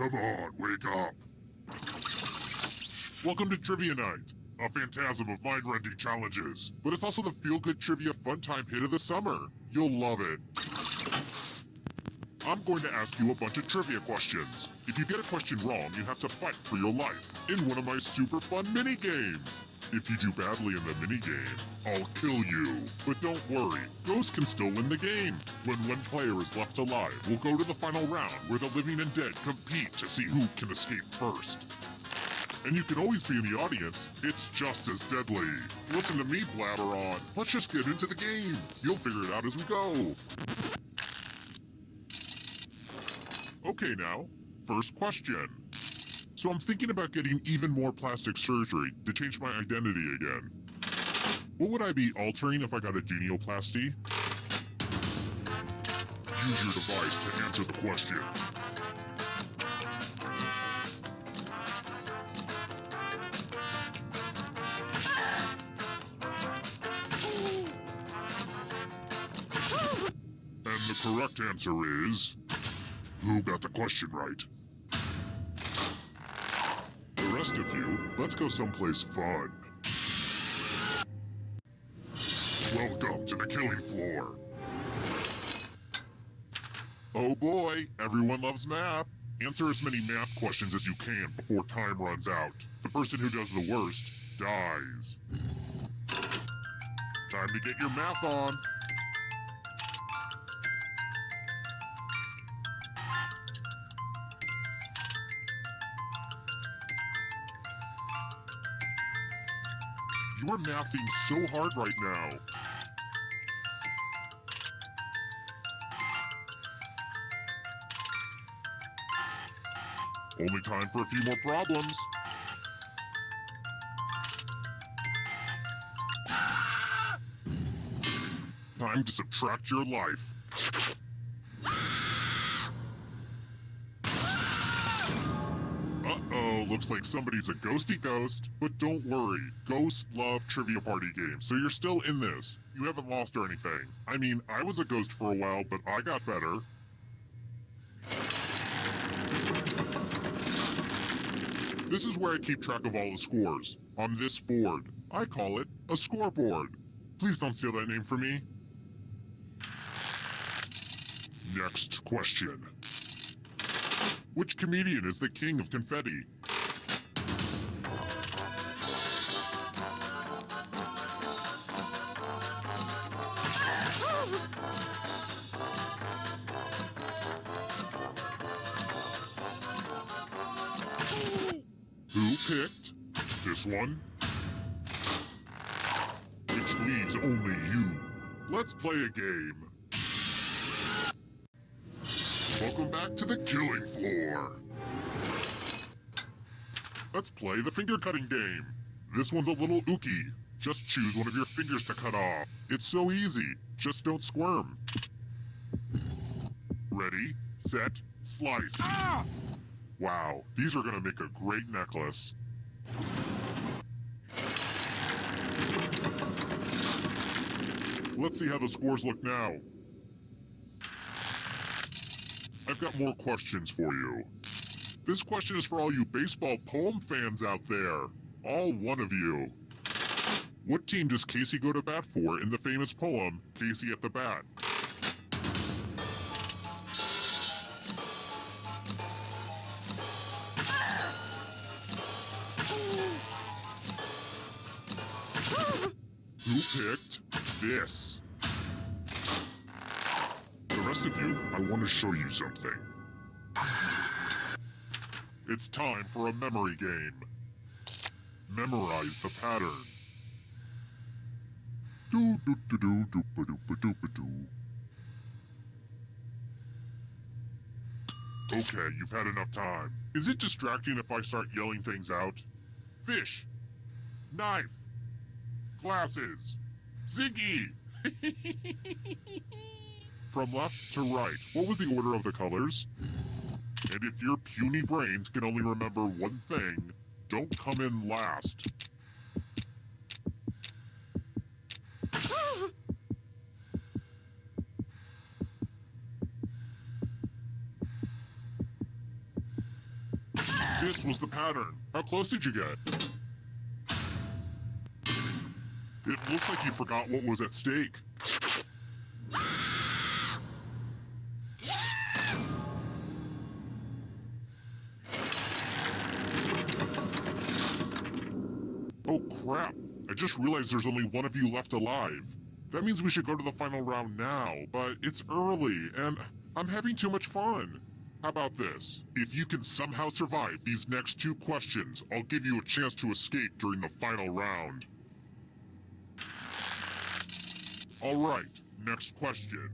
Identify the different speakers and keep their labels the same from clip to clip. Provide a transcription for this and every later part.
Speaker 1: Come on, wake up. Welcome to Trivia Night, a phantasm of mind-rending challenges. But it's also the feel-good trivia fun time hit of the summer. You'll love it. I'm going to ask you a bunch of trivia questions. If you get a question wrong, you have to fight for your life in one of my super fun mini-games. If you do badly in the minigame, I'll kill you. But don't worry, ghosts can still win the game. When one player is left alive, we'll go to the final round where the living and dead compete to see who can escape first. And you can always be in the audience. It's just as deadly. Listen to me blabber on. Let's just get into the game. You'll figure it out as we go. Okay now, first question. So I'm thinking about getting even more plastic surgery to change my identity again. What would I be altering if I got a genioplasty? Use your device to answer the question. And the correct answer is... Who got the question right? The rest of you, let's go someplace fun. Welcome to the killing floor. Oh boy, everyone loves math. Answer as many math questions as you can before time runs out. The person who does the worst dies. Time to get your math on. You're mathing so hard right now. Only time for a few more problems. Time to subtract your life. Uh-oh, looks like somebody's a ghosty ghost. But don't worry, ghosts love trivia party games, so you're still in this. You haven't lost or anything. I mean, I was a ghost for a while, but I got better. This is where I keep track of all the scores. On this board. I call it a scoreboard. Please don't steal that name from me. Next question. Which comedian is the king of confetti? Who picked this one? Which leaves only you. Let's play a game. Welcome back to the killing floor. Let's play the finger cutting game. This one's a little ooky. Just choose one of your fingers to cut off. It's so easy. Just don't squirm. Ready, set, slice. Ah! Wow, these are gonna make a great necklace. Let's see how the scores look now. I've got more questions for you. This question is for all you baseball poem fans out there. All one of you. What team does Casey go to bat for in the famous poem, Casey at the Bat? Who picked this? The rest of you, I want to show you something. It's time for a memory game. Memorize the pattern. Okay, you've had enough time. Is it distracting if I start yelling things out? Fish. Knife. Glasses. Ziggy. From left to right, what was the order of the colors? And if your puny brains can only remember one thing, don't come in last. This was the pattern. How close did you get? It looks like you forgot what was at stake. Oh crap, I just realized there's only one of you left alive. That means we should go to the final round now, but it's early and I'm having too much fun. How about this? If you can somehow survive these next 2 questions, I'll give you a chance to escape during the final round. Alright, next question.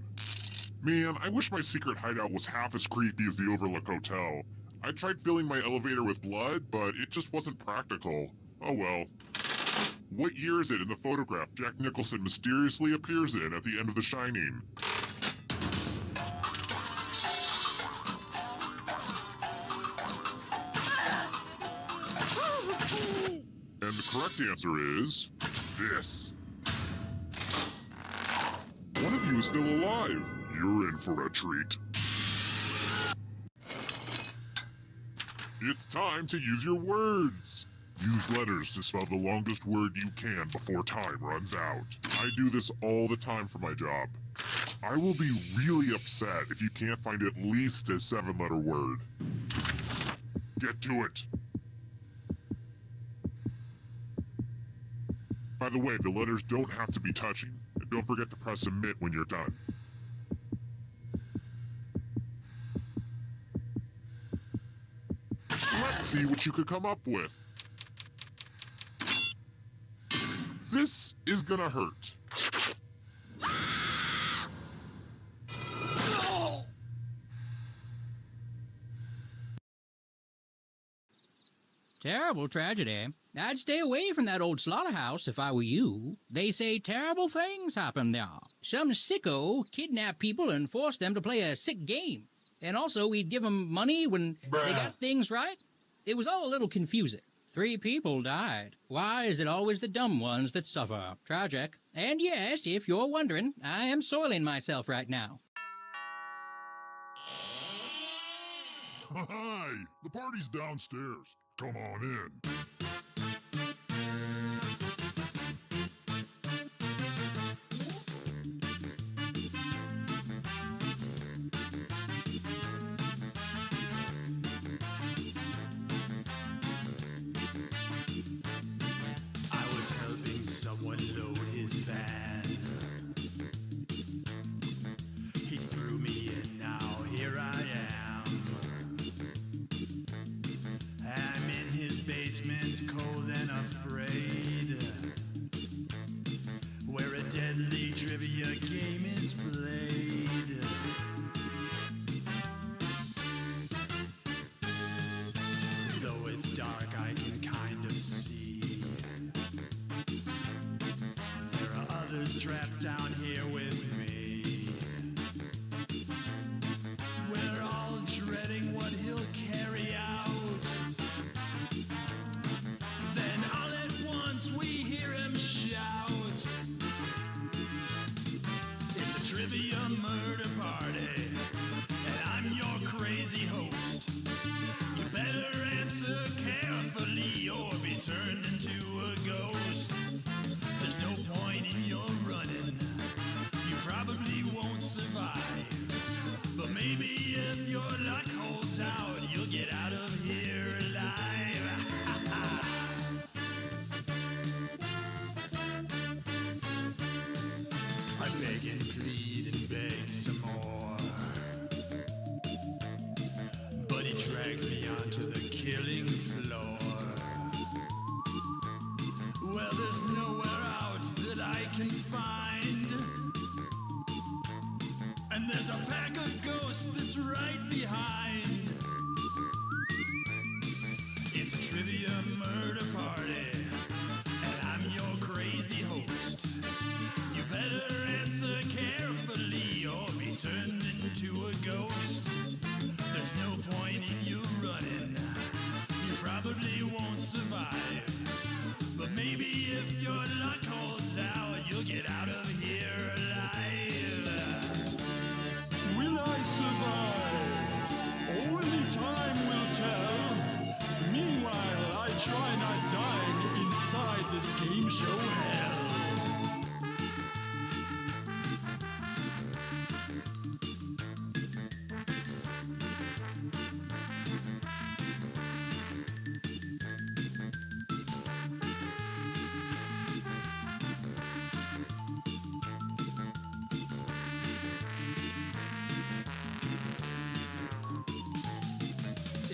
Speaker 1: Man, I wish my secret hideout was half as creepy as the Overlook Hotel. I tried filling my elevator with blood, but it just wasn't practical. Oh well. What year is it in the photograph Jack Nicholson mysteriously appears in at the end of The Shining? And the correct answer is this. One of you is still alive. You're in for a treat. It's time to use your words. Use letters to spell the longest word you can before time runs out. I do this all the time for my job. I will be really upset if you can't find at least a 7-letter word. Get to it. By the way, the letters don't have to be touching. And don't forget to press submit when you're done. Let's see what you could come up with. This is gonna hurt.
Speaker 2: Terrible tragedy. I'd stay away from that old slaughterhouse if I were you. They say terrible things happen there. Some sicko kidnap people and force them to play a sick game. And also, we'd give them money when they got things right. It was all a little confusing. 3 people died. Why is it always the dumb ones that suffer? Tragic. And yes, if you're wondering, I am soiling myself right now.
Speaker 1: Hi, the party's downstairs. Come on in.
Speaker 3: I was helping someone load his van. He threw me in, now here I am. I'm in his basement, cold and afraid, where a deadly trivia game is played. Though it's dark, I can kind of see there are others trapped down here with me. We're all dreading what he'll carry out. Then all at once we hear him shout. It's a trivia murder party, and I'm your crazy host. You better answer carefully or be turned into a ghost. There's no point in your running, you probably won't survive. But maybe if your luck holds out, you'll get out of here alive. I beg and plead and beg some more, but he drags me onto the killing floor. Well, there's nowhere out that I can find, and there's a pack of ghosts that's right behind. It's a trivia murder party, and I'm your crazy host. You better answer carefully or be turned into a ghost. There's no point in you running, you probably won't survive. But maybe if your luck holds out, you'll get out of here alive. Will I survive? Only time will tell. inside this game show hell.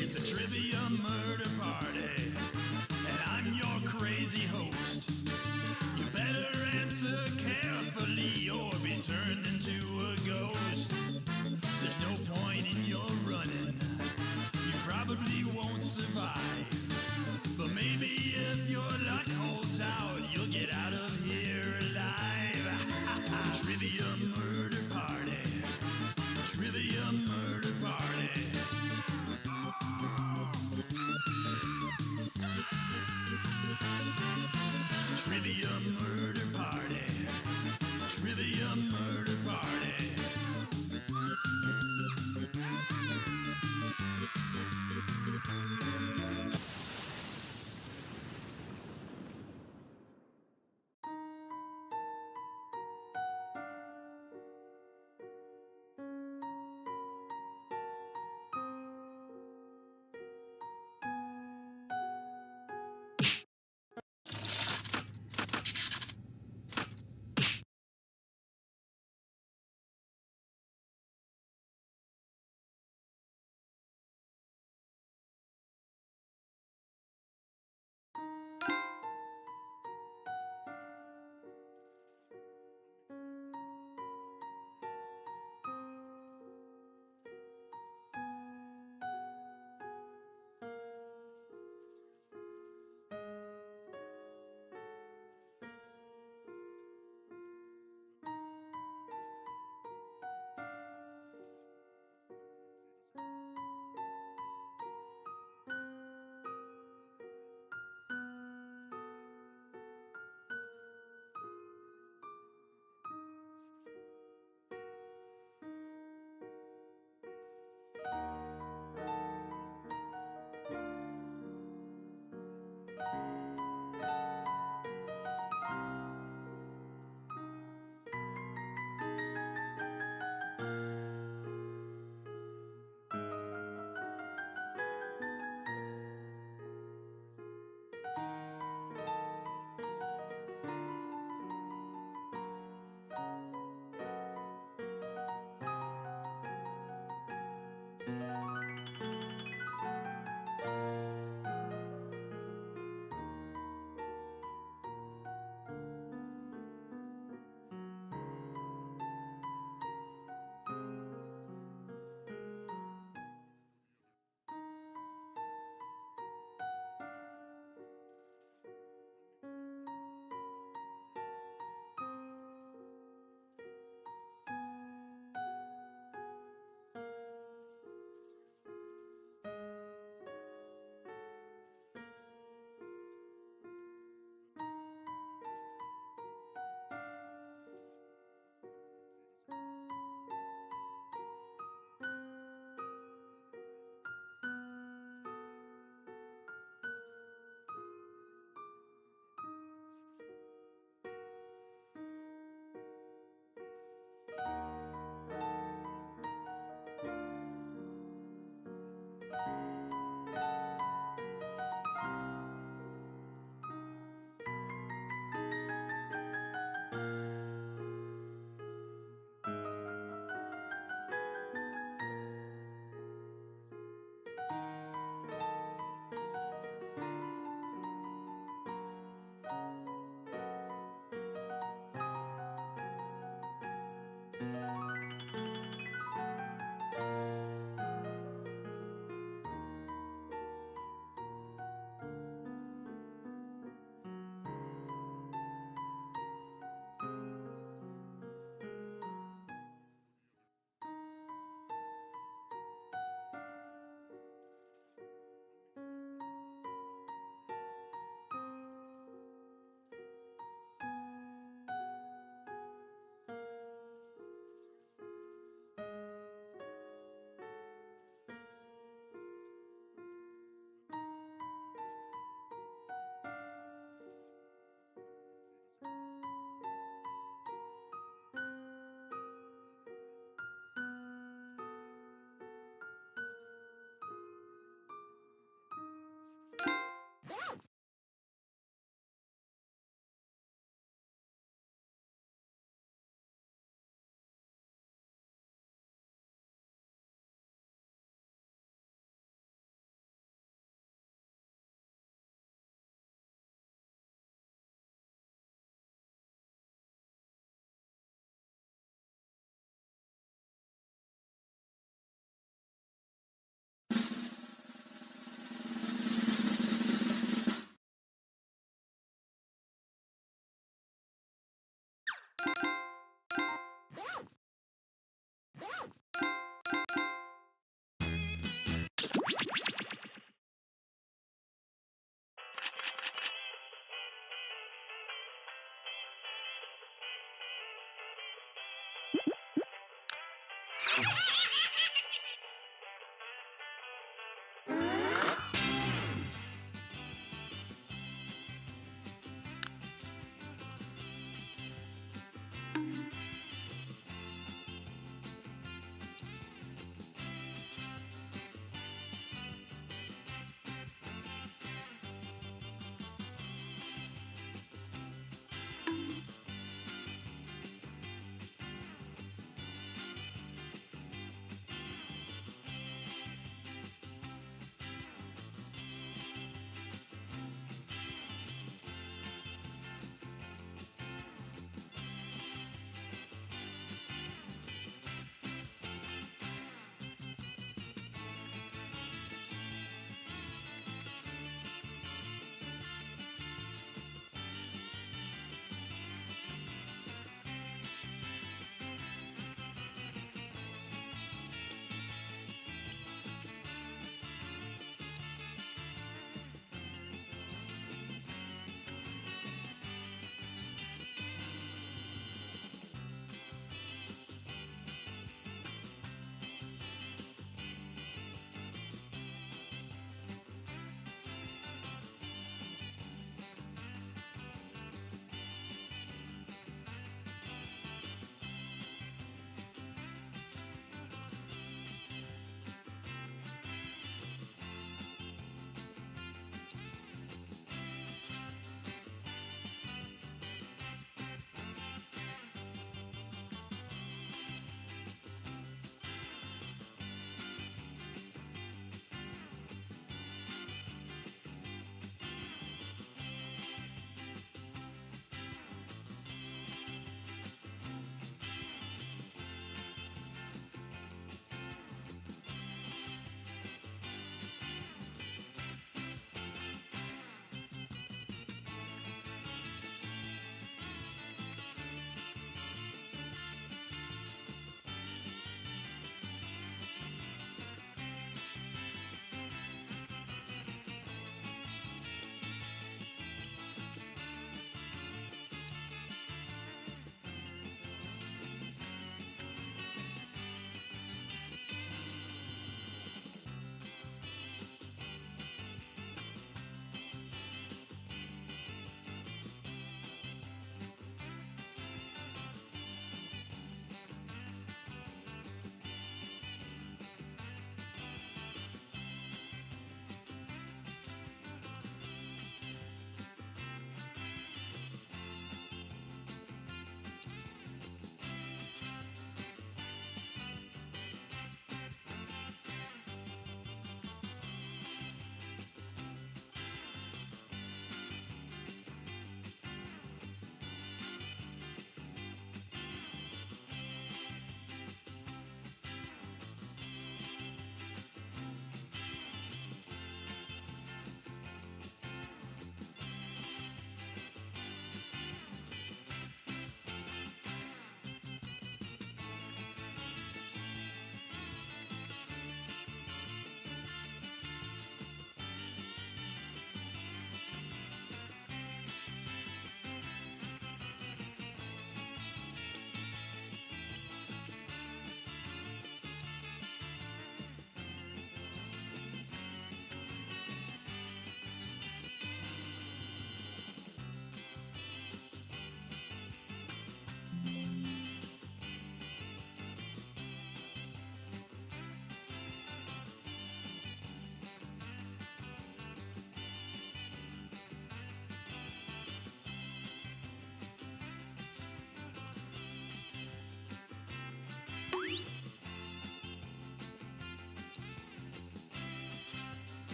Speaker 3: It's a trivia murder party, and I'm your crazy host. You better answer carefully or be turned into a ghost. There's no point in your running, you probably won't survive. But maybe if your luck holds out, you'll get out of here alive. Trivia murder party, trivia murder party. Trivia murder party. Trivia murder party.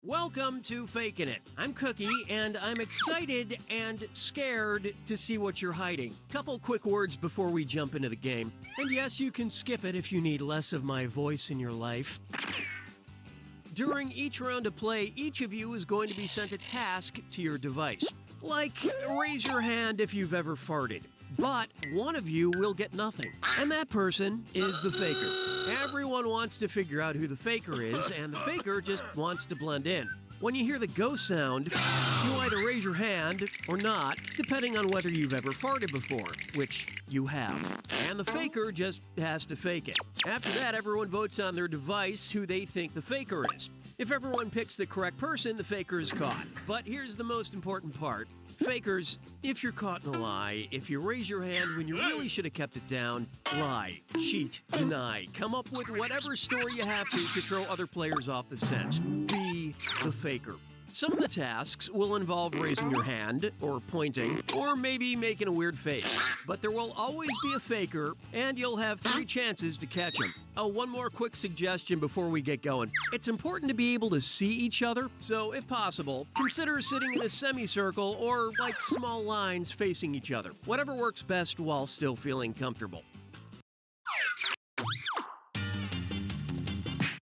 Speaker 4: Welcome to Fakin' It. I'm Cookie, and I'm excited and scared to see what you're hiding. Couple quick words before we jump into the game. And yes, you can skip it if you need less of my voice in your life. During each round of play, each of you is going to be sent a task to your device. Like, raise your hand if you've ever farted. But one of you will get nothing, and that person is the faker. Everyone wants to figure out who the faker is, and the faker just wants to blend in. When you hear the go sound, you either raise your hand or not, depending on whether you've ever farted before, which you have. And the faker just has to fake it. After that, everyone votes on their device who they think the faker is. If everyone picks the correct person, the faker is caught. But here's the most important part. Fakers, if you're caught in a lie, if you raise your hand when you really should have kept it down, lie, cheat, deny, come up with whatever story you have to throw other players off the scent. Be the faker. Some of the tasks will involve raising your hand, or pointing, or maybe making a weird face. But there will always be a faker, and you'll have 3 chances to catch him. Oh, one more quick suggestion before we get going. It's important to be able to see each other, so if possible, consider sitting in a semicircle or like small lines facing each other. Whatever works best while still feeling comfortable.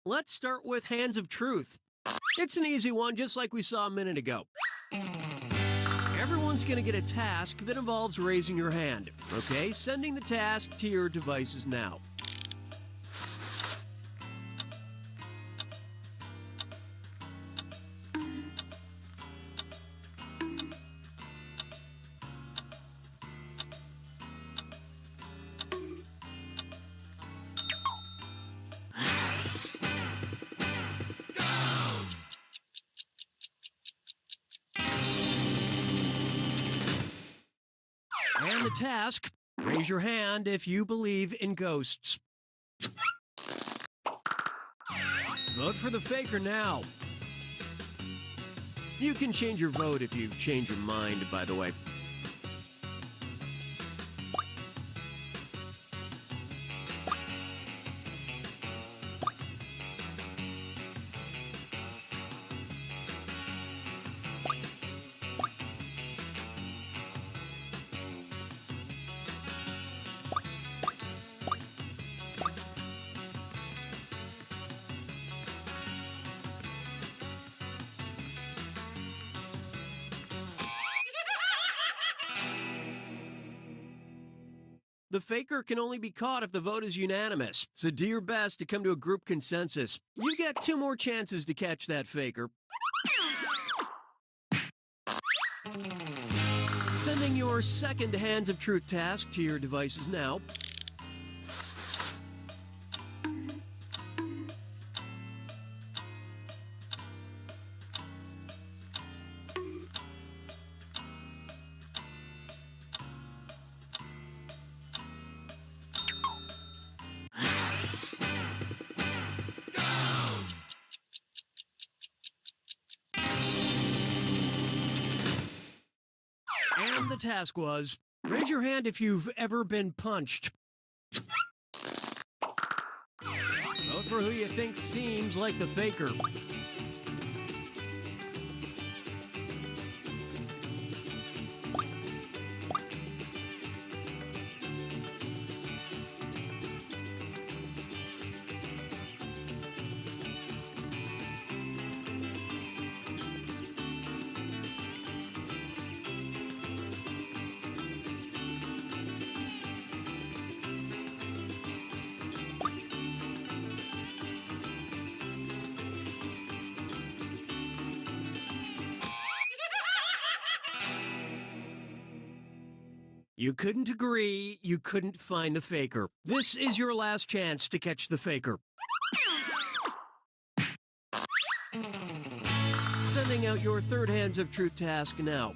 Speaker 4: Let's start with Hands of Truth. It's an easy one, just like we saw a minute ago. Everyone's going to get a task that involves raising your hand. Okay, sending the task to your devices now. And the task, raise your hand if you believe in ghosts. Vote for the faker now. You can change your vote if you change your mind, by the way. The faker can only be caught if the vote is unanimous, so do your best to come to a group consensus. You get 2 more chances to catch that faker. Sending your second Hands of Truth task to your devices now. And the task was, raise your hand if you've ever been punched. Vote for who you think seems like the faker. You couldn't agree, you couldn't find the faker. This is your last chance to catch the faker. Sending out your third Hands of Truth task now.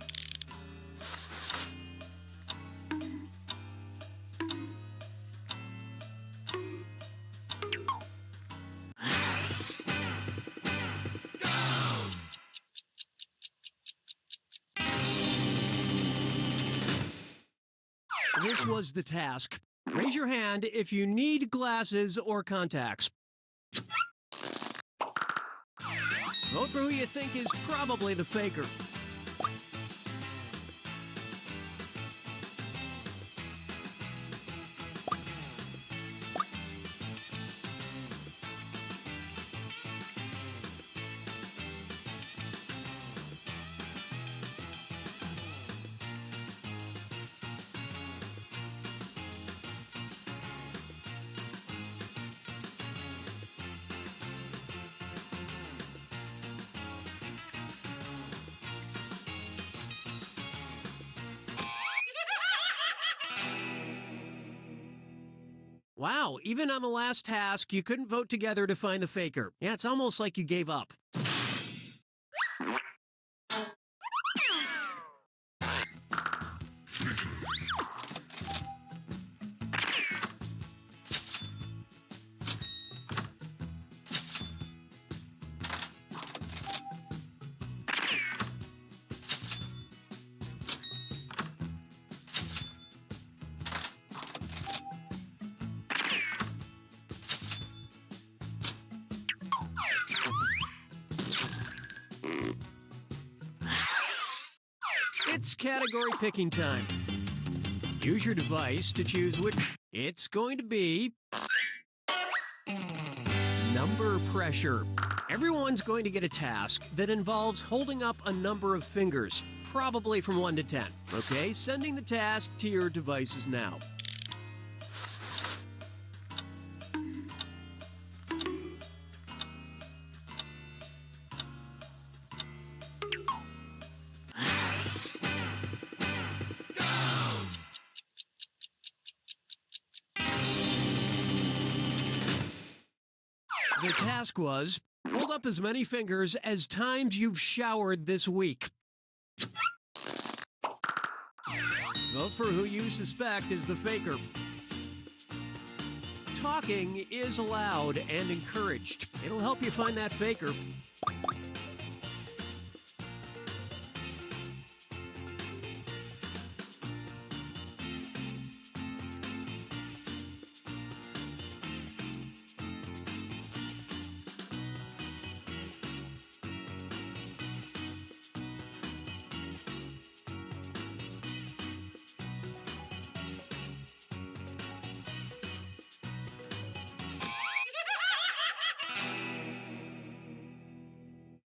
Speaker 4: This was the task. Raise your hand if you need glasses or contacts. Vote for who you think is probably the faker. Wow, even on the last task, you couldn't vote together to find the faker. Yeah, it's almost like you gave up. It's category picking time. Use your device to choose which. It's going to be number pressure. Everyone's going to get a task that involves holding up a number of fingers, probably from 1 to 10. Okay, sending the task to your devices now. The task was, hold up as many fingers as times you've showered this week. Vote for who you suspect is the faker. Talking is allowed and encouraged. It'll help you find that faker.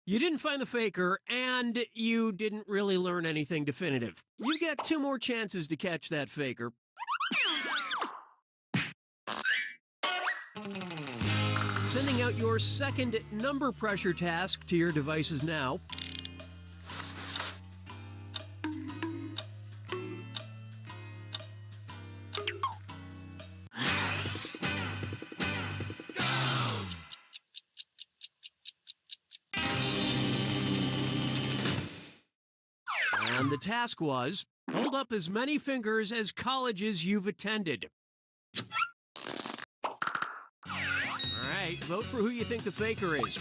Speaker 4: You didn't find the faker, and you didn't really learn anything definitive. You get 2 more chances to catch that faker. Sending out your second number pressure task to your devices now. And the task was, hold up as many fingers as colleges you've attended. All right, vote for who you think the faker is.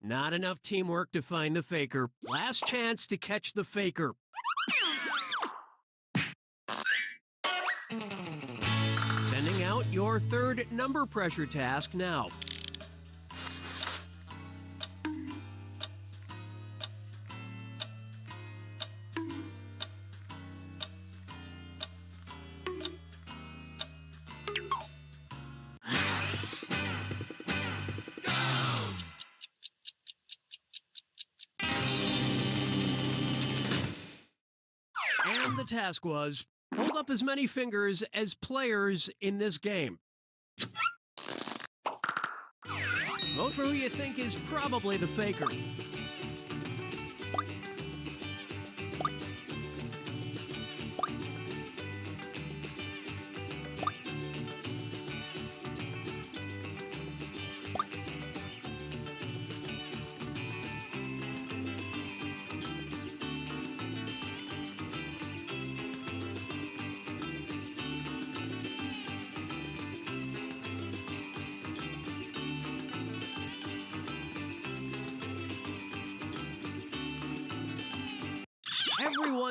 Speaker 4: Not enough teamwork to find the faker. Last chance to catch the faker. Sending out your third number pressure task now. And the task was, hold up as many fingers as players in this game. Vote for who you think is probably the faker.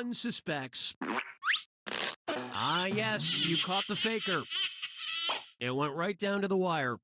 Speaker 4: Everyone suspects. Ah, yes, you caught the faker. It went right down to the wire.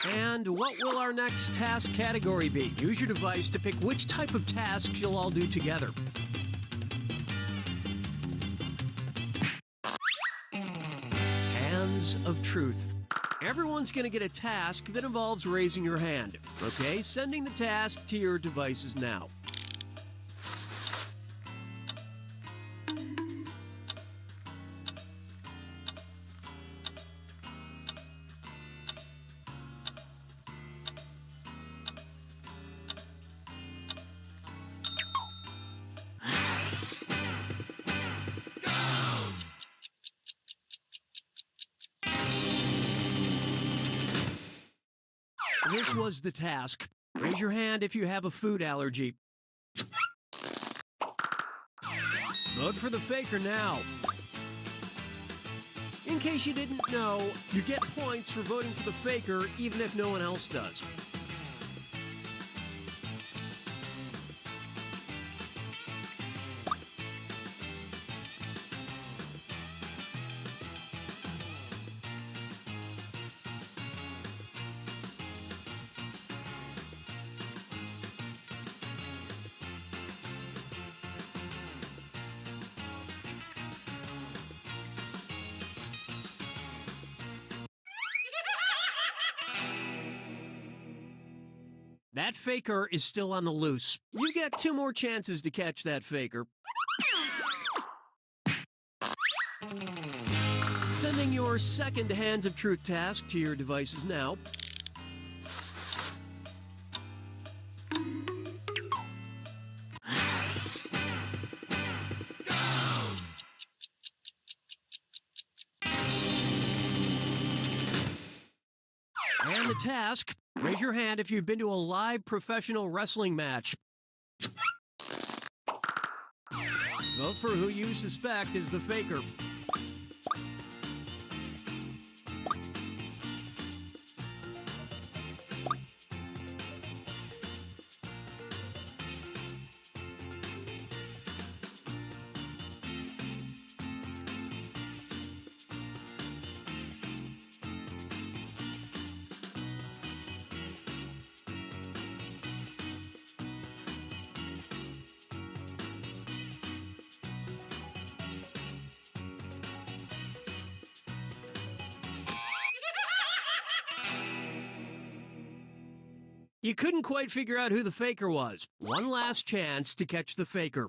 Speaker 4: And what will our next task category be? Use your device to pick which type of tasks you'll all do together. Hands of Truth. Everyone's going to get a task that involves raising your hand. Okay, sending the task to your devices now. This was the task. Raise your hand if you have a food allergy. Vote for the faker now. In case you didn't know, you get points for voting for the faker even if no one else does. That faker is still on the loose. You get 2 more chances to catch that faker. Sending your second Hands of Truth task to your devices now. And the task, raise your hand if you've been to a live professional wrestling match. Vote for who you suspect is the faker. You couldn't quite figure out who the faker was. One last chance to catch the faker.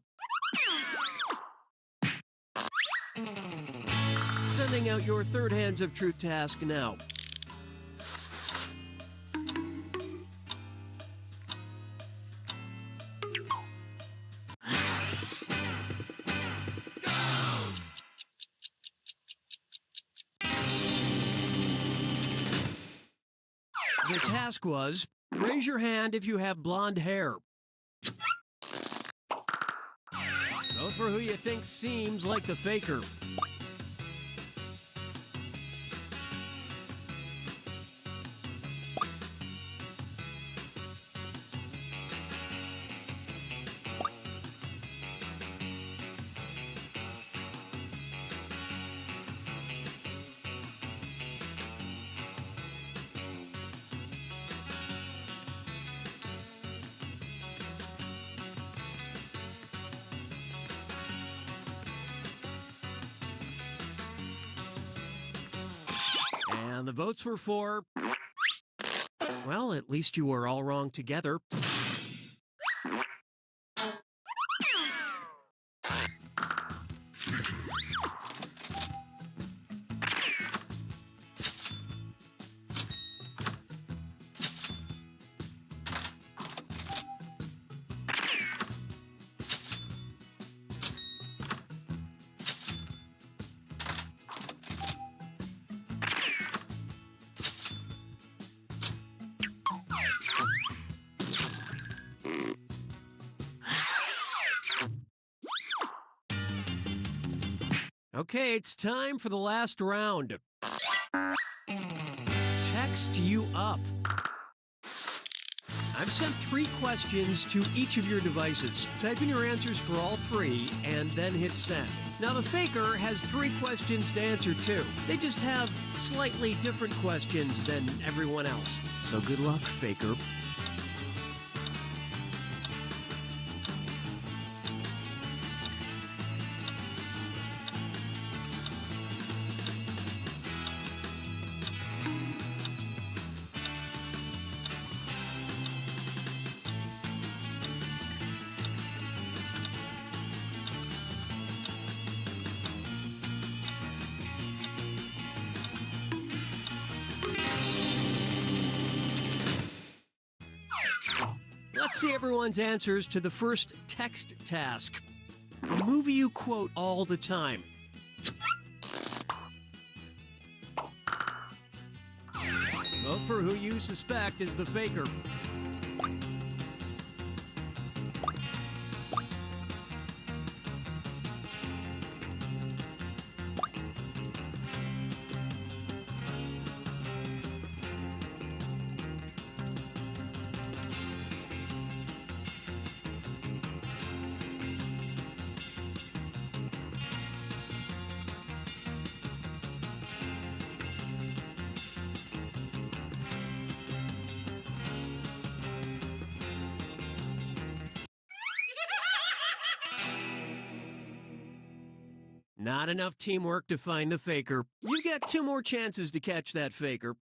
Speaker 4: Sending out your third Hands of Truth task now. The task was, raise your hand if you have blonde hair. Vote for who you think seems like the faker. And the votes were for... Well, at least you were all wrong together. Okay, it's time for the last round. Text you up. I've sent 3 questions to each of your devices. Type in your answers for all 3 and then hit send. Now the faker has 3 questions to answer too. They just have slightly different questions than everyone else. So good luck, faker. Let's see everyone's answers to the first text task. A movie you quote all the time. Vote for who you suspect is the faker. Not enough teamwork to find the faker. You get 2 more chances to catch that faker.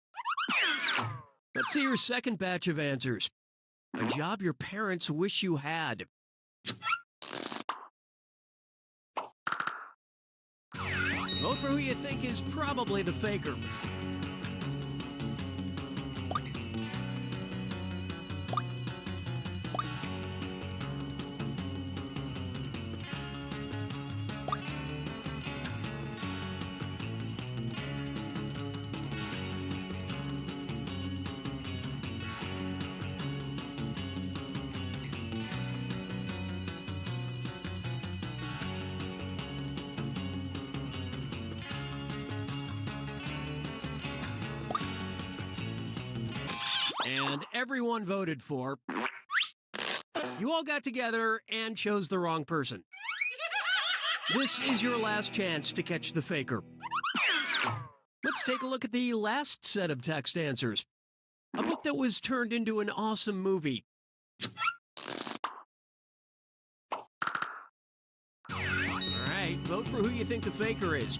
Speaker 4: Let's see your second batch of answers. A job your parents wish you had. Vote for who you think is probably the faker. And everyone voted for. You all got together and chose the wrong person. This is your last chance to catch the faker. Let's take a look at the last set of text answers. A book that was turned into an awesome movie. All right, vote for who you think the faker is.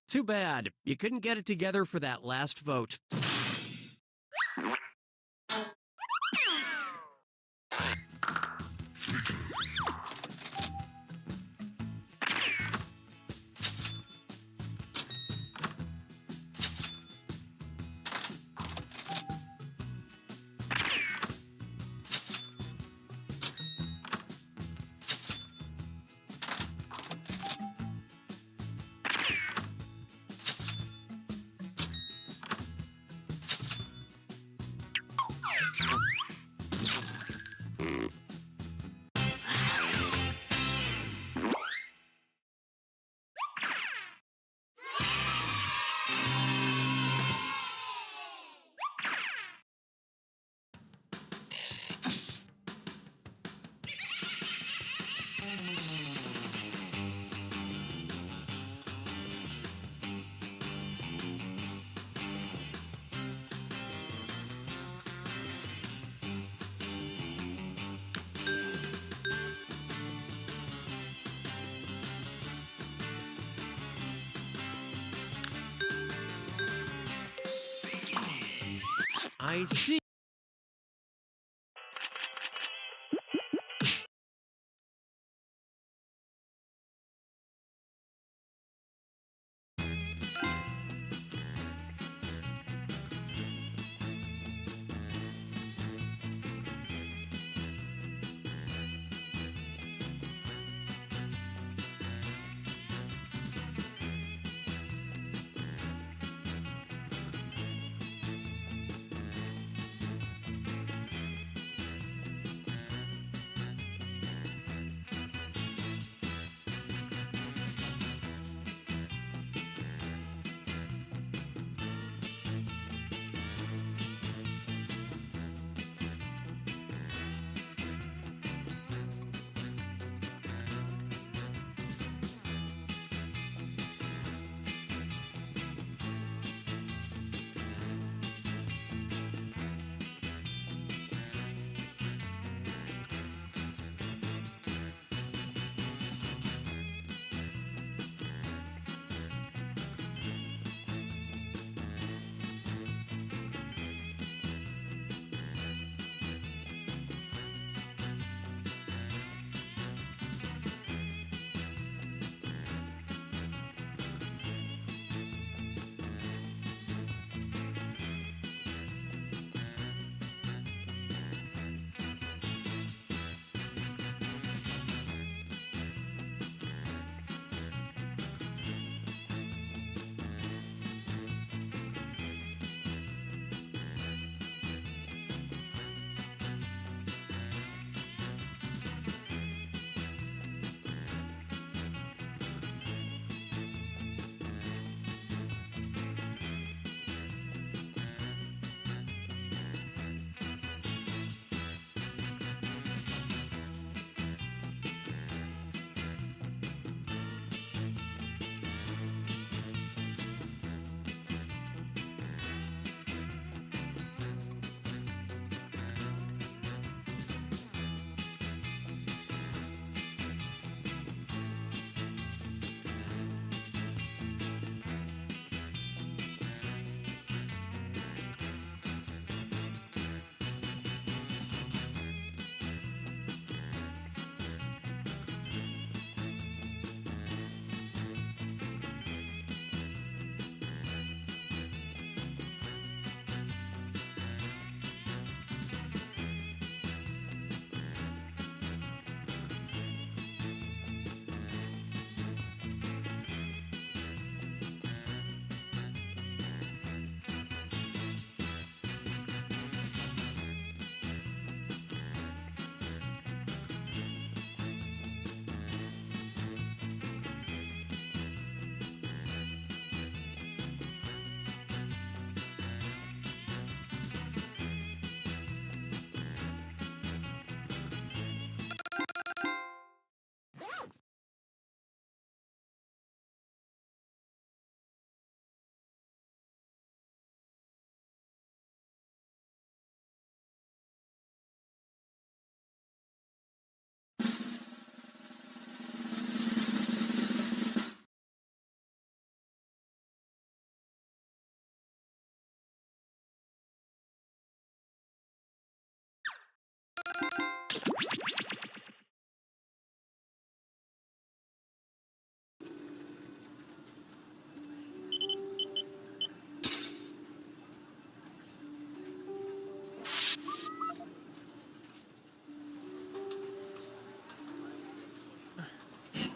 Speaker 4: Too bad. You couldn't get it together for that last vote. I see.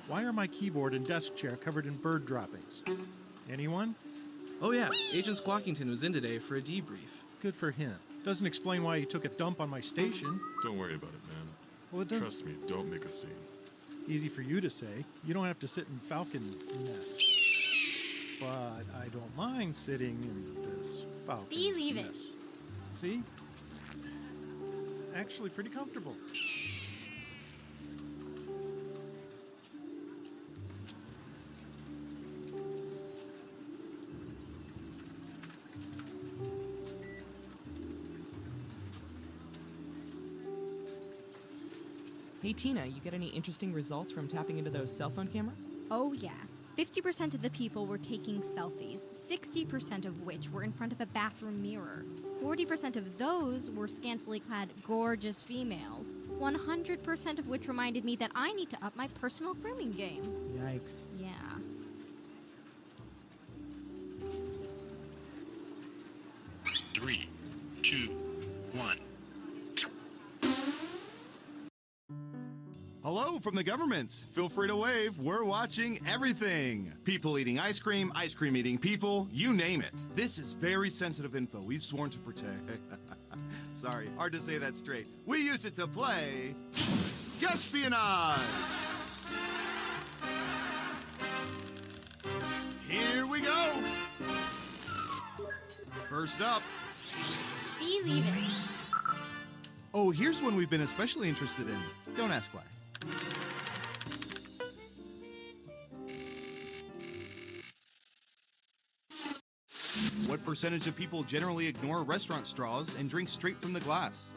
Speaker 5: Why are my keyboard and desk chair covered in bird droppings? Anyone?
Speaker 6: Oh yeah, Agent Squawkington was in today for a debrief.
Speaker 5: Good for him. Doesn't explain why he took a dump on my station.
Speaker 1: Don't worry about it, man.
Speaker 5: Well, it doesn't.
Speaker 1: Trust me, don't make a scene.
Speaker 5: Easy for you to say. You don't have to sit in Falcon nest. But I don't mind sitting in this Falcon
Speaker 7: Believe it.
Speaker 5: nest. See? Actually pretty comfortable.
Speaker 8: Hey Tina, you get any interesting results from tapping into those cell phone cameras?
Speaker 7: Oh, yeah. 50% of the people were taking selfies, 60% of which were in front of a bathroom mirror. 40% of those were scantily clad, gorgeous females. 100% of which reminded me that I need to up my personal grooming game.
Speaker 8: Yikes.
Speaker 7: Yeah.
Speaker 3: Three, two, one.
Speaker 9: Hello from the government. Feel free to wave. We're watching everything. People eating ice cream eating people, you name it. This is very sensitive info. We've sworn to protect. Sorry, hard to say that straight. We use it to play espionage. Here we go. First up.
Speaker 7: Believe it.
Speaker 9: Oh, here's one we've been especially interested in. Don't ask why. What percentage of people generally ignore restaurant straws and drink straight from the glass?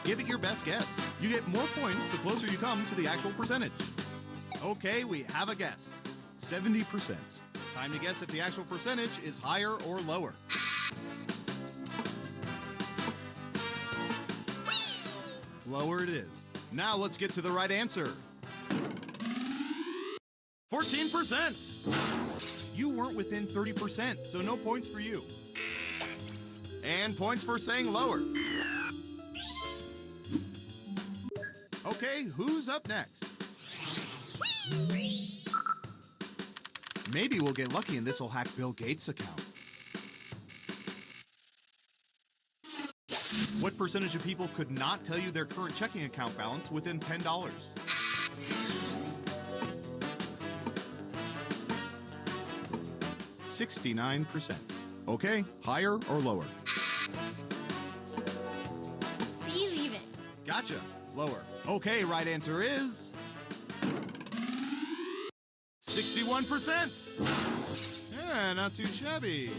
Speaker 9: Give it your best guess. You get more points the closer you come to the actual percentage. Okay, we have a guess. 70%. Time to guess if the actual percentage is higher or lower. Lower it is. Now let's get to the right answer. 14%. You weren't within 30%, so no points for you. And points for saying lower. Okay, who's up next? Maybe we'll get lucky and this'll hack Bill Gates' account. What percentage of people could not tell you their current checking account balance within $10? 69%. Okay, higher or lower?
Speaker 7: Believe it.
Speaker 9: Gotcha. Lower. Okay, right answer is 61%. Yeah, not too shabby.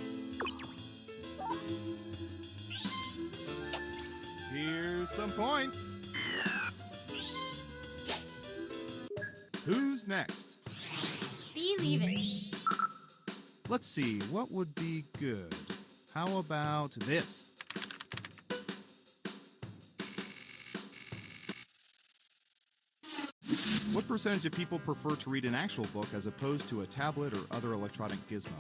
Speaker 9: Here's some points. Who's next?
Speaker 7: Believe it.
Speaker 9: Let's see, what would be good? How about this? What percentage of people prefer to read an actual book as opposed to a tablet or other electronic gizmo?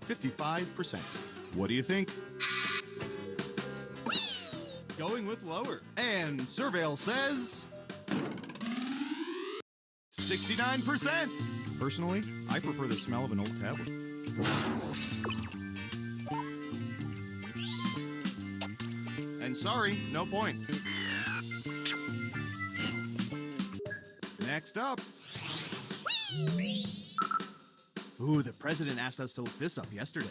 Speaker 9: 55%. What do you think? Going with lower. And Surveil says 69%. Personally, I prefer the smell of an old tablet. And sorry, no points. Next up. Ooh, the president asked us to look this up yesterday.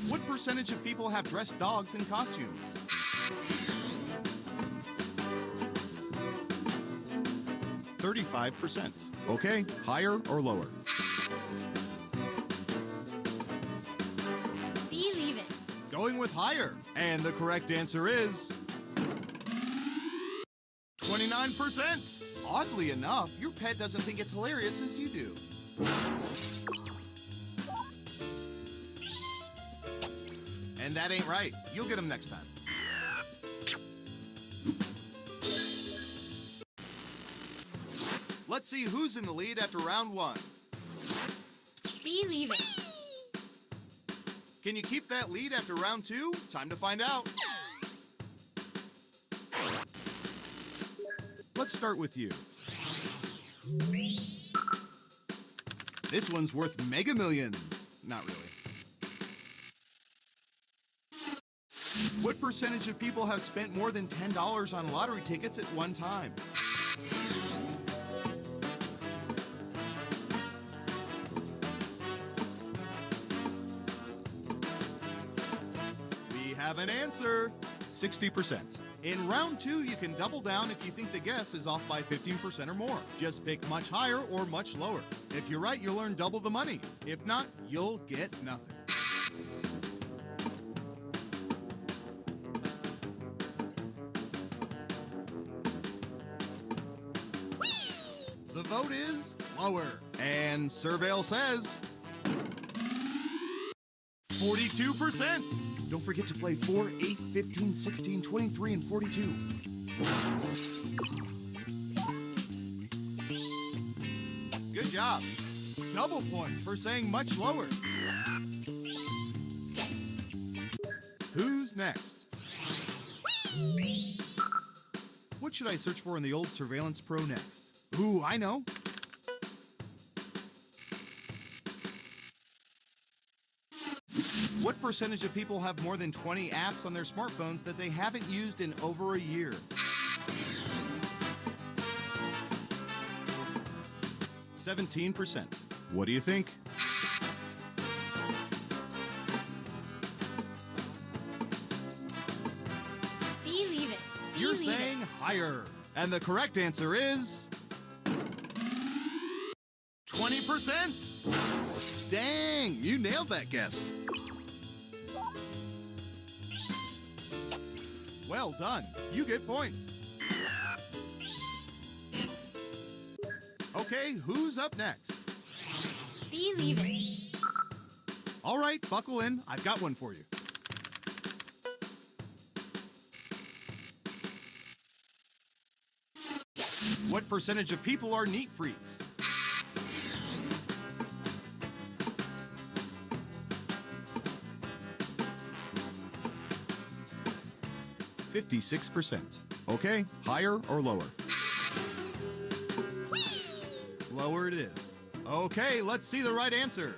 Speaker 9: What percentage of people have dressed dogs in costumes? 35%. Okay, higher or lower?
Speaker 7: Believe it.
Speaker 9: Going with higher. And the correct answer is 29%. Oddly enough, your pet doesn't think it's hilarious as you do. And that ain't right. You'll get them next time. Let's Let's see who's in the lead after round 1.
Speaker 7: Believe it.
Speaker 9: Can you keep that lead after round 2? Time to find out. Let's start with you. This one's worth mega millions. Not really. What percentage of people have spent more than $10 on lottery tickets at one time? We have an answer. 60%. In round 2, you can double down if you think the guess is off by 15% or more. Just pick much higher or much lower. If you're right, you'll earn double the money. If not, you'll get nothing. The vote is lower. And Surveil says 42%. Don't forget to play 4, 8, 15, 16, 23, and 42. Good job. Double points for saying much lower. Who's next? What should I search for in the old Surveillance Pro next? Ooh, I know. What percentage of people have more than 20 apps on their smartphones that they haven't used in over a year? %. What do you think?
Speaker 7: Believe it.
Speaker 9: You're
Speaker 7: Believe it.
Speaker 9: saying higher. And the correct answer is 20%. Dang, you nailed that guess. Well done. You get points. Okay, who's up next?
Speaker 7: Believe it.
Speaker 9: All right, buckle in. I've got one for you. What percentage of people are neat freaks? %. Okay, higher or lower? Lower it is. Okay, let's see the right answer.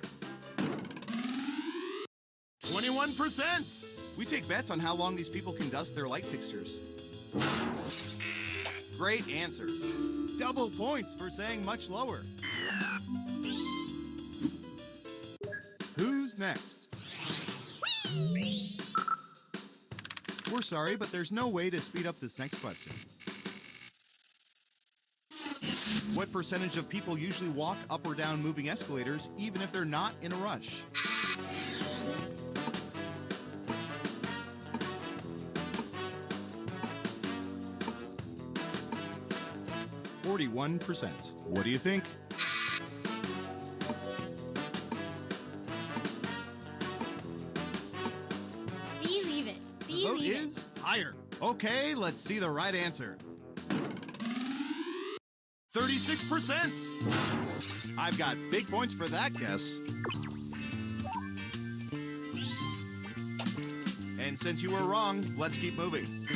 Speaker 9: 21%. We take bets on how long these people can dust their light fixtures. Great answer. Double points for saying much lower. Who's next? We're sorry, but there's no way to speed up this next question. What percentage of people usually walk up or down moving escalators even if they're not in a rush? %. What do you think?
Speaker 7: Believe it.
Speaker 9: The vote
Speaker 7: Believe it.
Speaker 9: is higher. Okay, let's see the right answer. 36%. I've got big points for that guess. And since you were wrong, let's keep moving.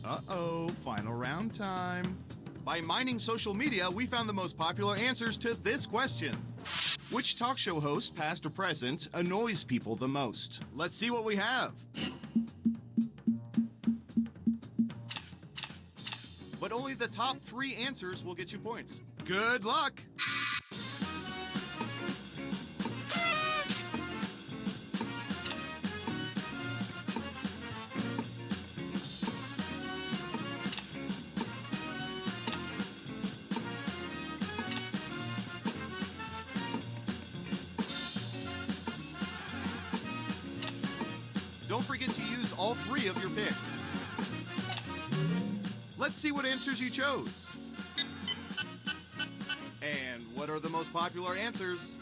Speaker 9: Uh-oh, final round time. By mining social media, we found the most popular answers to this question. Which talk show host, past or present, annoys people the most? Let's see what we have. But only the top 3 answers will get you points. Good luck! Don't forget to use all 3 of your picks. Let's see what answers you chose. And what are the most popular answers?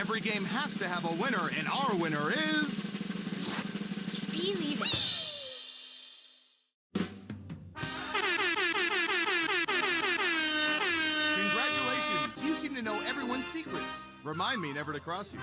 Speaker 9: Every game has to have a winner, and our winner is...
Speaker 7: Believe it.
Speaker 9: Congratulations! You seem to know everyone's secrets. Remind me never to cross you.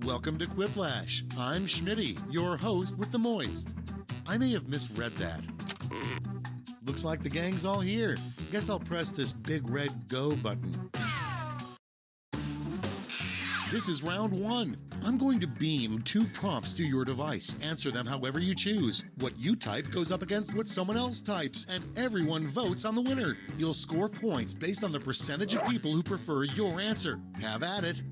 Speaker 10: Welcome to Quiplash. I'm Schmitty, your host with the moist. I may have misread that. Looks like the gang's all here. Guess I'll press this big red go button. This is round 1. I'm going to beam 2 prompts to your device. Answer them however you choose. What you type goes up against what someone else types, and everyone votes on the winner. You'll score points based on the percentage of people who prefer your answer. Have at it.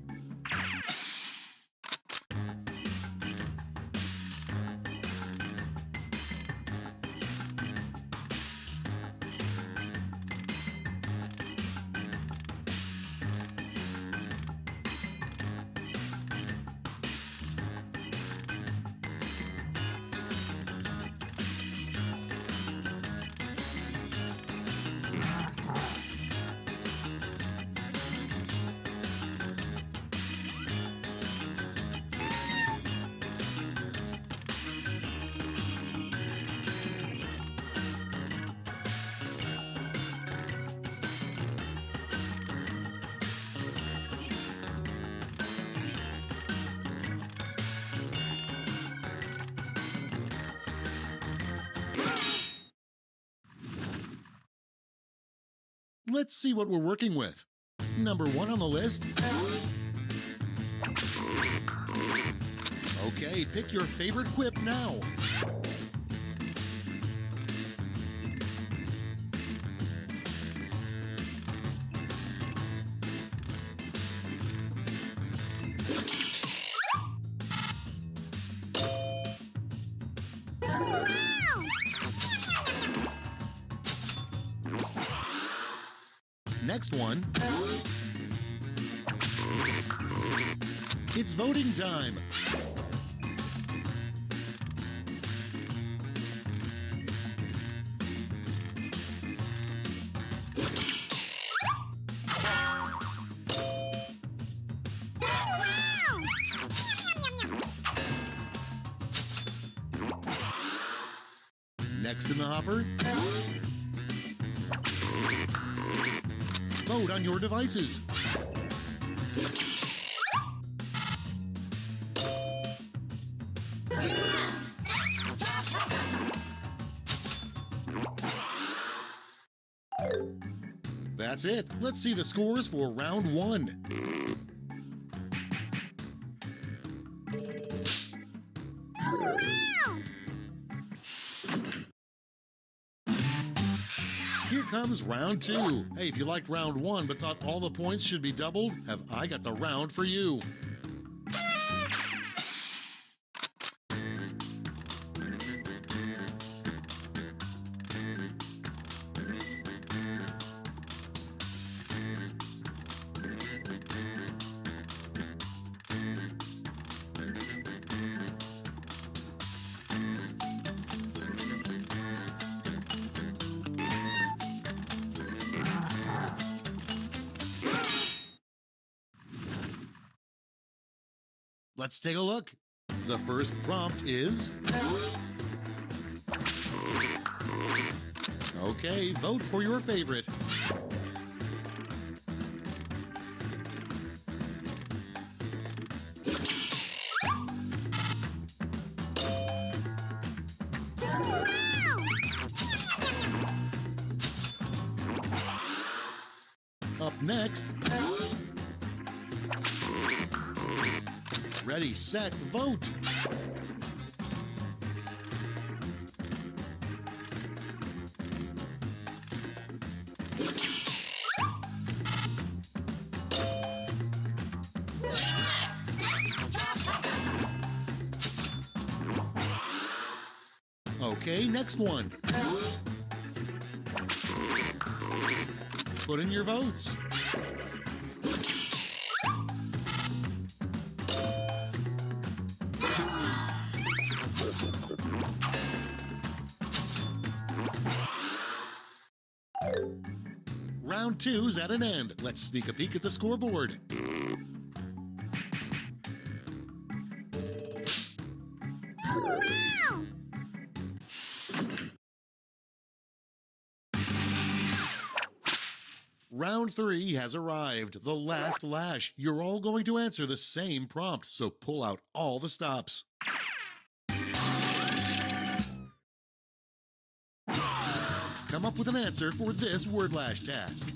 Speaker 10: Let's see what we're working with. Number 1 on the list. Okay, pick your favorite quip now. Next one. It's voting time. Next in the hopper. Vote on your devices. That's it. Let's see the scores for round 1. Here comes round 2. Hey, if you liked round 1 but thought all the points should be doubled, have I got the round for you. Let's take a look. The first prompt is... Okay, vote for your favorite. Up next... Ready, set, vote! Okay, next one. Put in your votes. Round 2's at an end. Let's sneak a peek at the scoreboard. Round 3 has arrived. The last lash. You're all going to answer the same prompt, so pull out all the stops. Come up with an answer for this word lash task.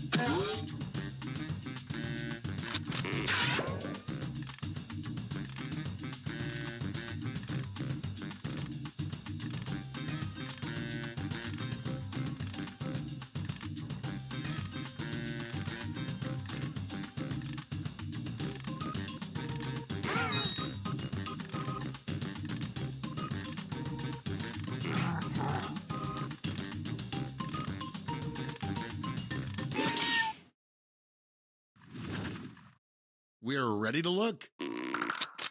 Speaker 10: We're ready to look.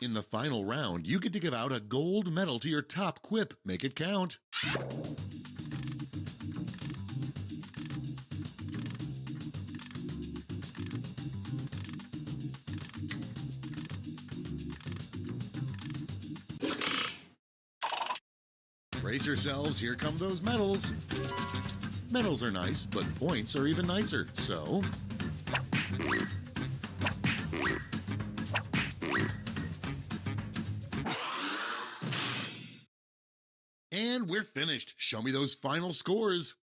Speaker 10: In the final round, you get to give out a gold medal to your top quip. Make it count. Brace yourselves, here come those medals. Medals are nice, but points are even nicer, so... And we're finished. Show me those final scores.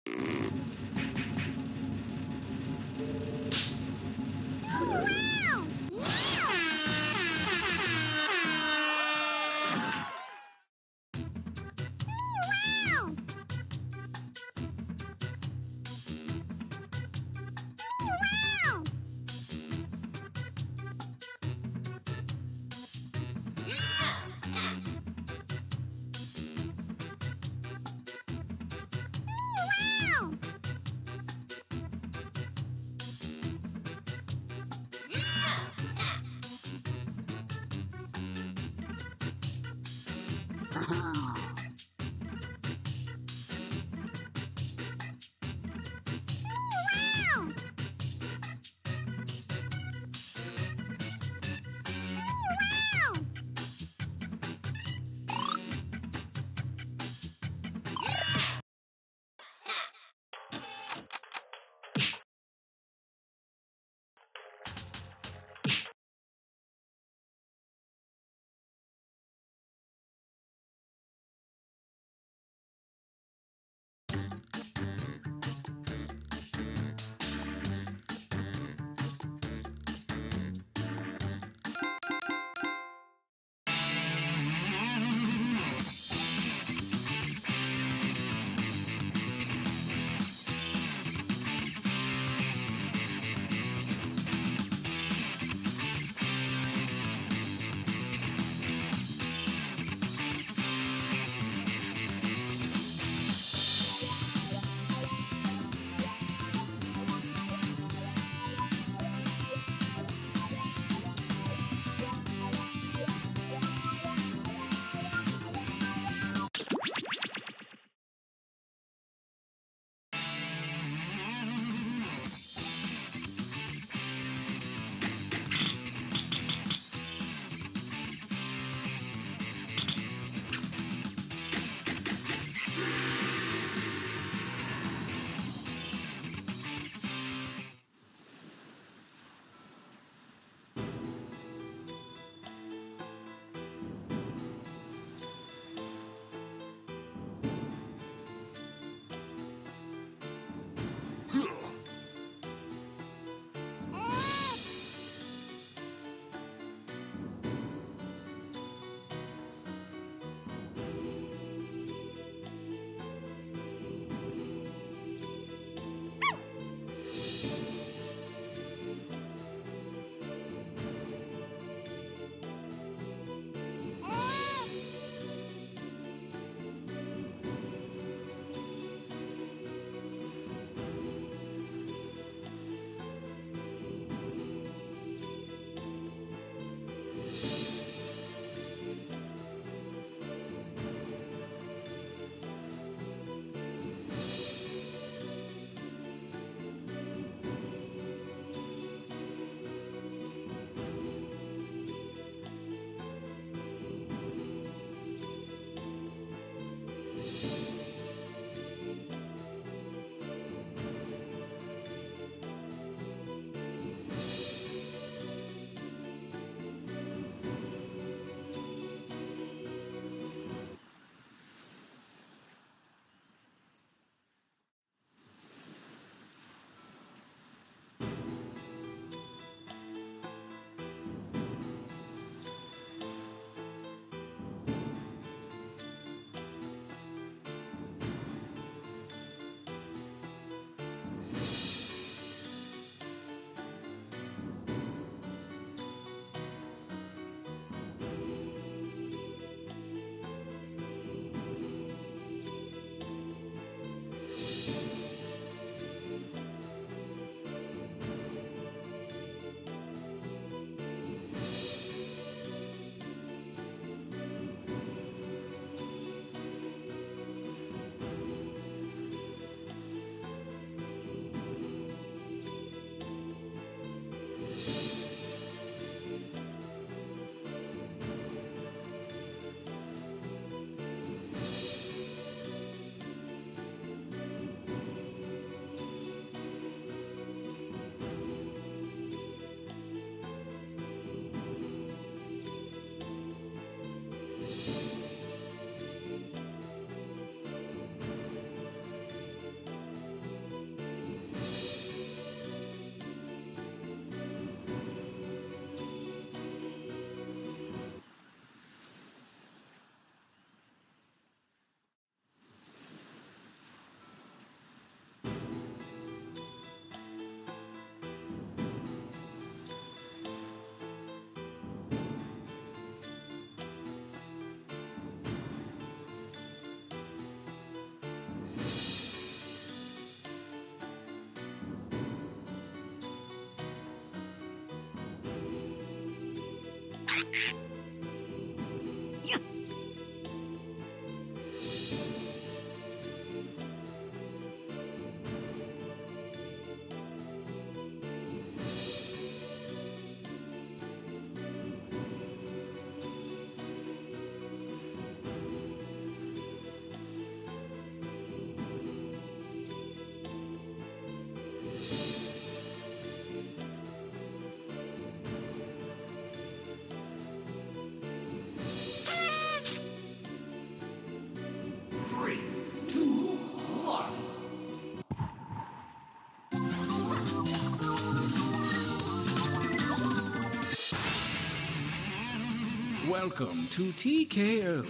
Speaker 11: Welcome to TKO.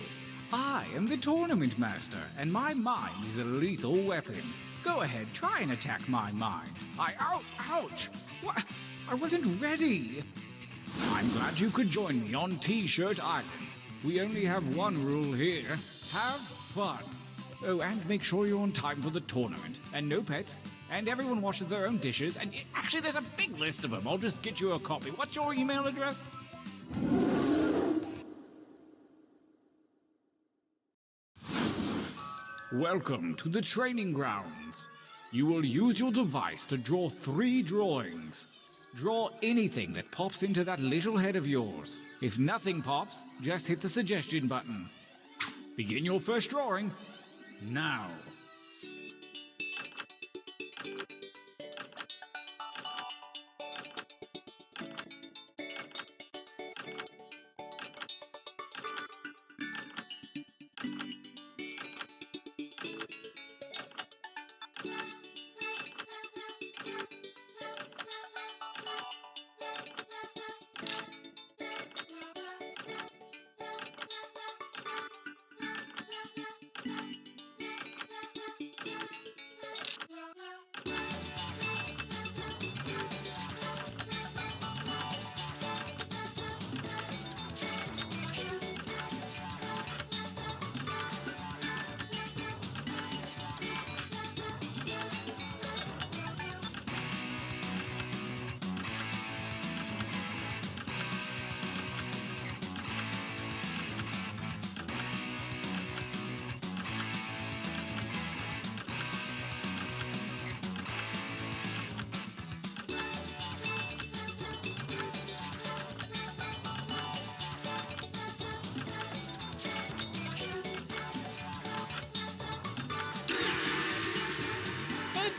Speaker 11: I am the tournament master, and my mind is a lethal weapon. Go ahead, try and attack my mind. Ouch! What? I wasn't ready. I'm glad you could join me on T-Shirt Island. We only have one rule here. Have fun. Oh, and make sure you're on time for the tournament. And no pets. And everyone washes their own dishes. And actually, there's a big list of them. I'll just get you a copy. What's your email address? Welcome to the training grounds. You will use your device to draw 3 drawings. Draw anything that pops into that little head of yours. If nothing pops, just hit the suggestion button. Begin your first drawing now.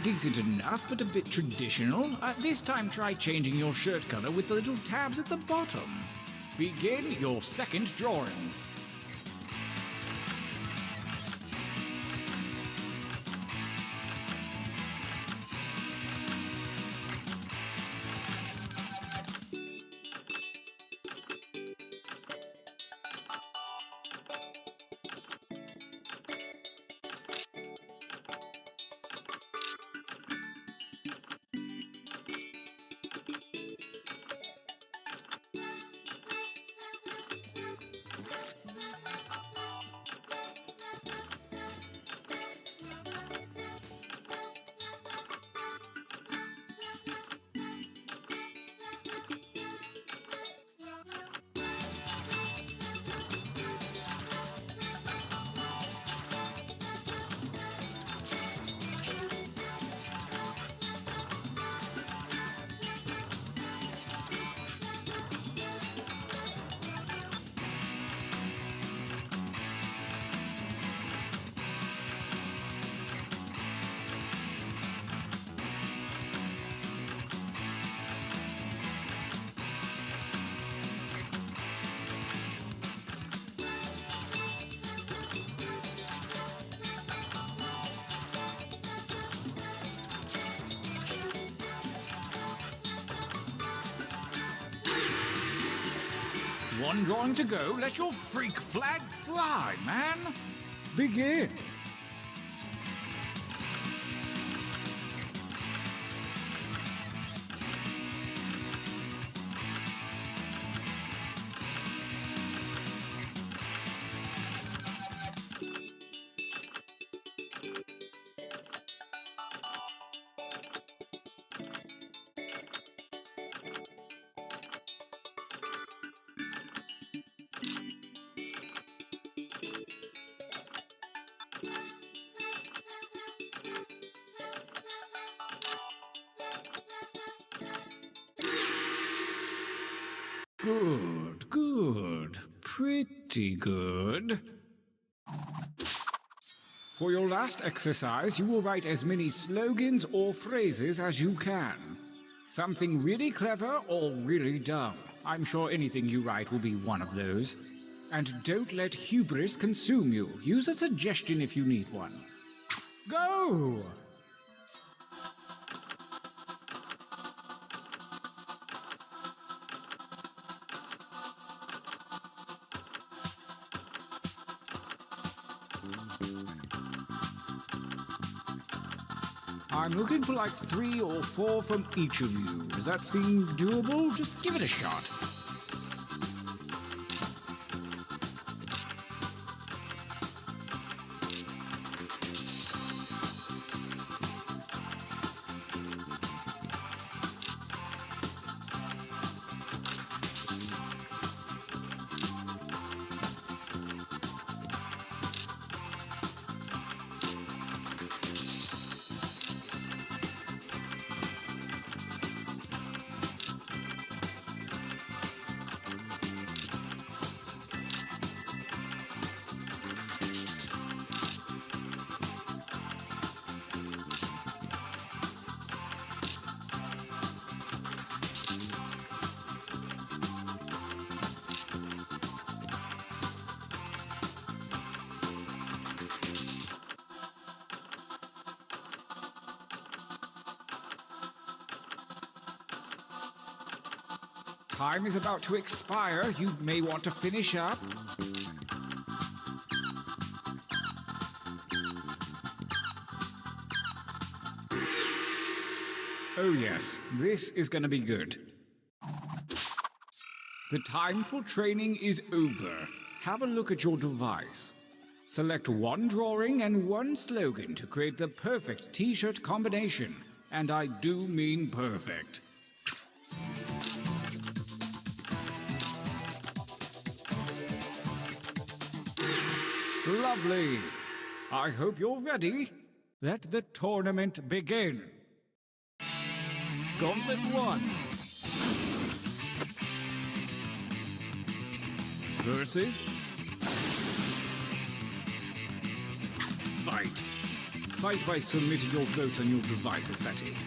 Speaker 11: Decent enough, but a bit traditional. This time try changing your shirt color with the little tabs at the bottom. Begin your second drawings. One drawing to go. Let your freak flag fly, man. Begin. Good, good. Pretty good. For your last exercise, you will write as many slogans or phrases as you can. Something really clever or really dumb. I'm sure anything you write will be one of those. And don't let hubris consume you. Use a suggestion if you need one. Go! I'm looking for like 3 or 4 from each of you. Does that seem doable? Just give it a shot. Time is about to expire. You may want to finish up. Oh yes, this is going to be good. The time for training is over. Have a look at your device. Select one drawing and one slogan to create the perfect t-shirt combination. And I do mean perfect. Lovely. I hope you're ready. Let the tournament begin. Gauntlet 1. Versus... Fight. Fight by submitting your votes on your devices, that is.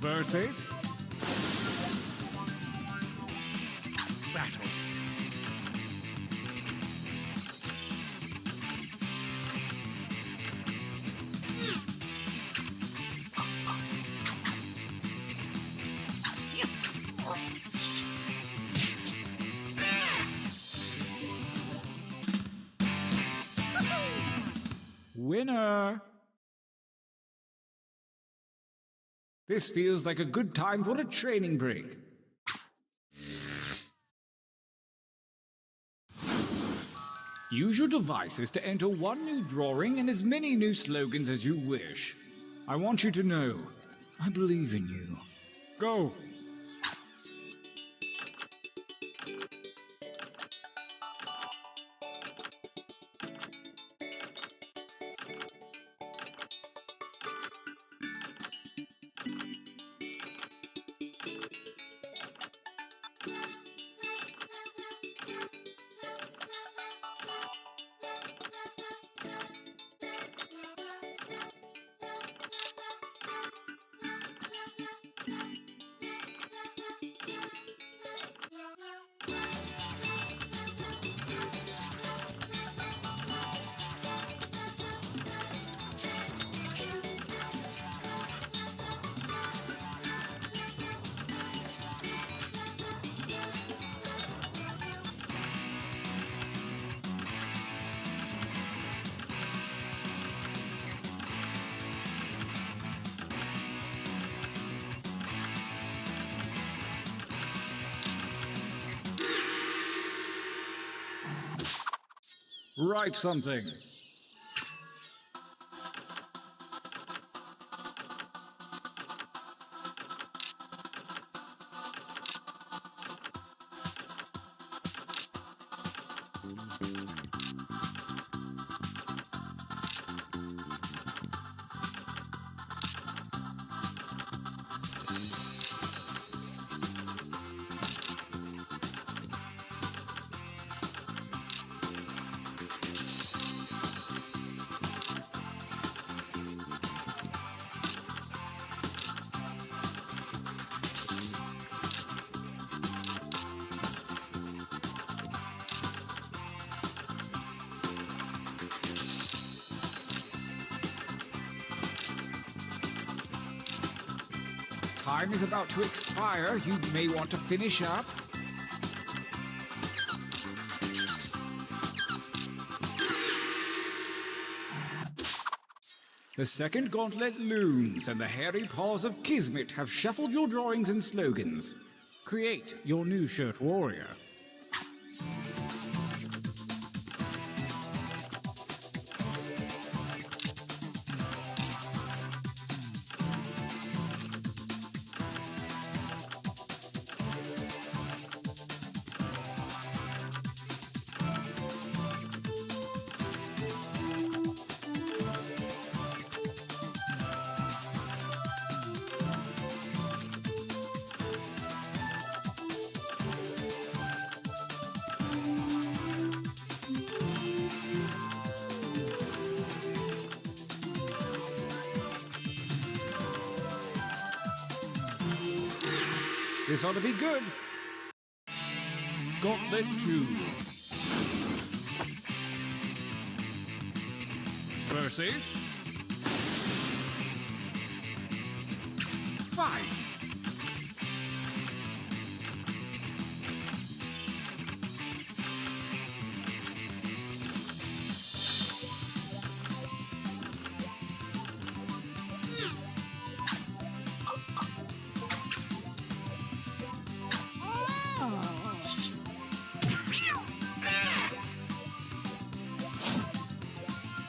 Speaker 11: Versus... Battle. Winner! This feels like a good time for a training break. Use your devices to enter one new drawing and as many new slogans as you wish. I want you to know, I believe in you. Go! Write something. time is about to expire. You may want to finish up. The second gauntlet looms, and the hairy paws of Kismet have shuffled your drawings and slogans. Create your new shirt warrior. This ought to be good. Gauntlet 2. Versus... Fight.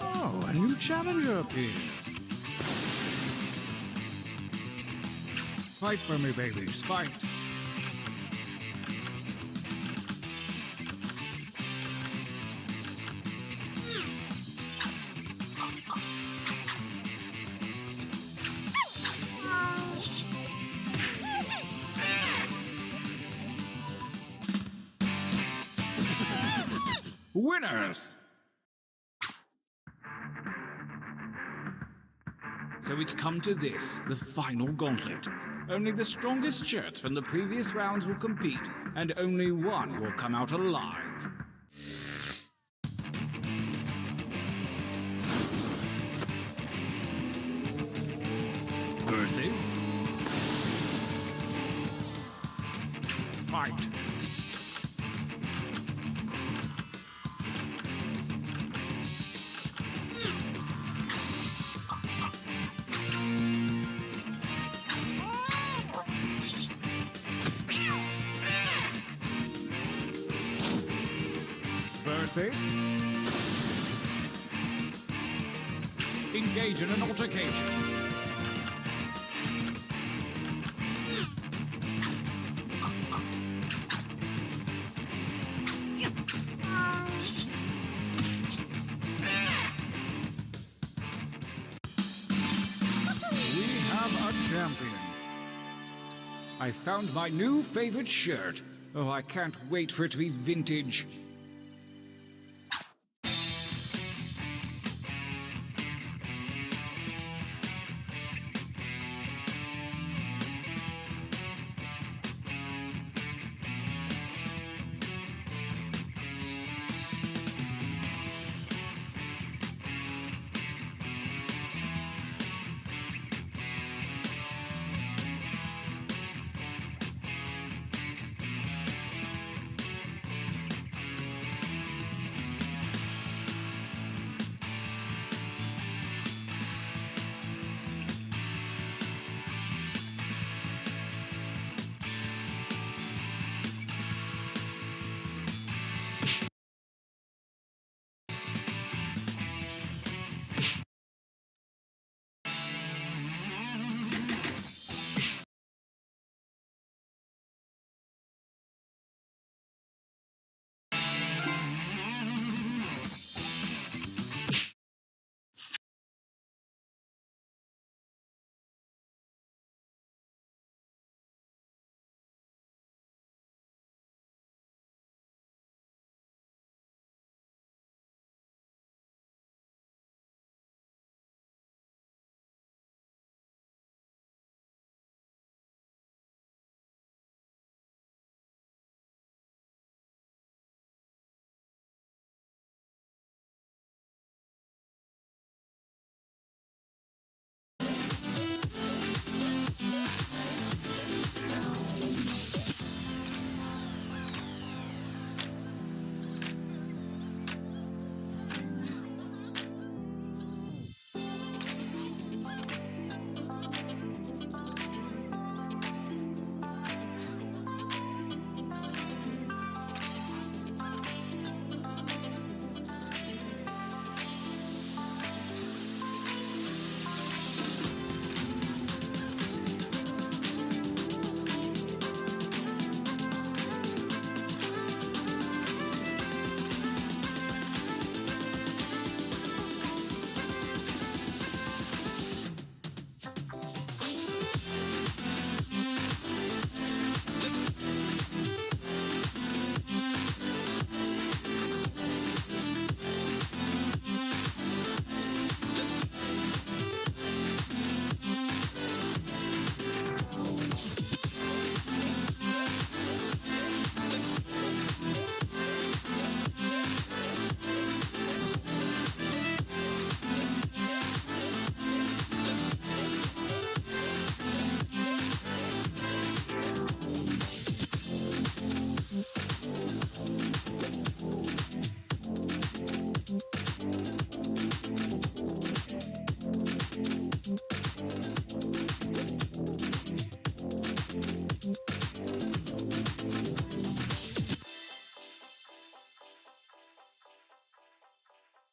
Speaker 11: Oh, a new challenger appears. Fight for me, babies, fight. Winners! So it's come to this, the final gauntlet. Only the strongest shirts from the previous rounds will compete, and only one will come out alive. Versus... Fight. Versus... Engage in an altercation. We have a champion. I found my new favorite shirt. Oh, I can't wait for it to be vintage.